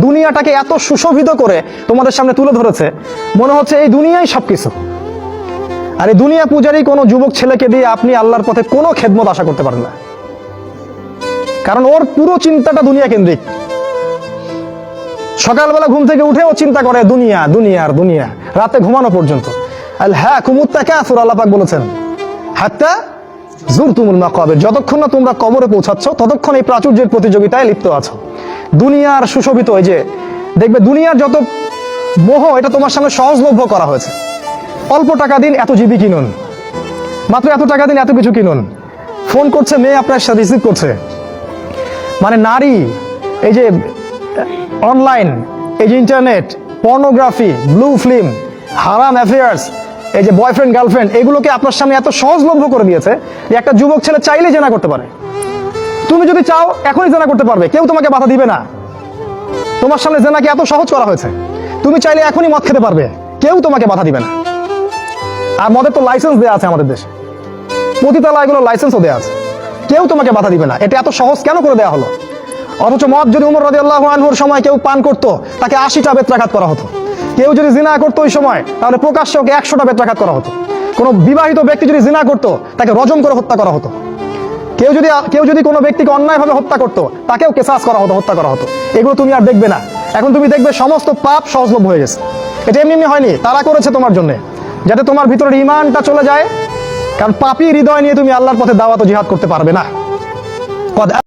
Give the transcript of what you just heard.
দুনিয়াটাকে এত সুশোভিত করে তোমাদের সামনে তুলে ধরেছে, মনে হচ্ছে এই দুনিয়াই সবকিছু। আর এই দুনিয়া পূজারী কোনো যুবক ছেলেকে দিয়ে আপনি আল্লাহর পথে কোনো খেদমত আশা করতে পারেন না, কারণ ওর পুরো চিন্তাটা দুনিয়া কেন্দ্রিক। সকালবেলা ঘুম থেকে উঠে ও চিন্তা করে দুনিয়া, দুনিয়া আর দুনিয়া, রাতে ঘুমানো পর্যন্ত। আল্লাহুকুমুত তাকাসুর, আল্লাহ পাক বলেছেন হাত্তা যুরতুমুল মাকাবির, যতক্ষণ না তোমরা কবরে পৌঁছাচ্ছ ততক্ষণ এই প্রাচুর্যের প্রতিযোগিতায় লিপ্ত আছো। দুনিয়ার সুশোভিত, এই যে দেখবে দুনিয়ার যত মোহ, এটা তোমার সামনে সহজলভ্য করা হয়েছে। অল্প টাকা দিন এত জিবি কিনুন, মাত্র এত টাকা দিন এত কিছু কিনুন। ফোন করছে মেয়ে, আপনার সাথে রিসিভ করছে, মানে নারী, এই যে অনলাইন, এই যে ইন্টারনেট, পর্নোগ্রাফি, ব্লু ফিল্ম, হারাম অ্যাফেয়ার্স, এই যে বয়ফ্রেন্ড গার্লফ্রেন্ড, এগুলোকে আপনার সামনে এত সহজলভ্য করে দিয়েছে যে একটা যুবক ছেলে চাইলেই জেনা করতে পারে। তুমি যদি চাও এখনই জেনা করতে পারবে, কেউ তোমাকে বাধা দিবে না। তোমার সামনে জেনাকে এত সহজ করা হয়েছে, তুমি চাইলে এখনই মদ খেতে পারবে, কেউ তোমাকে বাধা দিবে না। আর মদের তো লাইসেন্স দেওয়া আছে আমাদের দেশে, পতিতালয়গুলো লাইসেন্সও দেওয়া আছে, কেউ তোমাকে বাধা দিবে না। এটা এত সহজ কেন করে দেওয়া হলো? অথচ মদ যদি উমর রাদিয়াল্লাহু আনহুর সময় কেউ পান করতো, তাকে 80টা বেত্রাঘাত করা হতো। কেউ যদি জিনা করতো ওই সময়, তাহলে প্রকাশ্যে ওকে 100টা বেত্রাঘাত করা হতো। কোনো বিবাহিত ব্যক্তি যদি জিনা করতো, তাকে রজম করে হত্যা করা হতো। কেউ যদি কোনো ব্যক্তিকে অন্যায়ভাবে হত্যা করতো, তাকেও কেসাস করা হতো, হত্যা করা হতো। এগুলো তুমি আর দেখবে না। এখন তুমি দেখবে সমস্ত পাপ সহজলভ্য হয়ে গেছে। এটা এমনি হয়নি, তারা করেছে তোমার জন্য, যাতে তোমার ভিতরের ঈমানটা চলে যায়। কারণ পাপী হৃদয় নিয়ে তুমি আল্লাহর পথে দাওয়াত ও জিহাদ করতে পারবে না।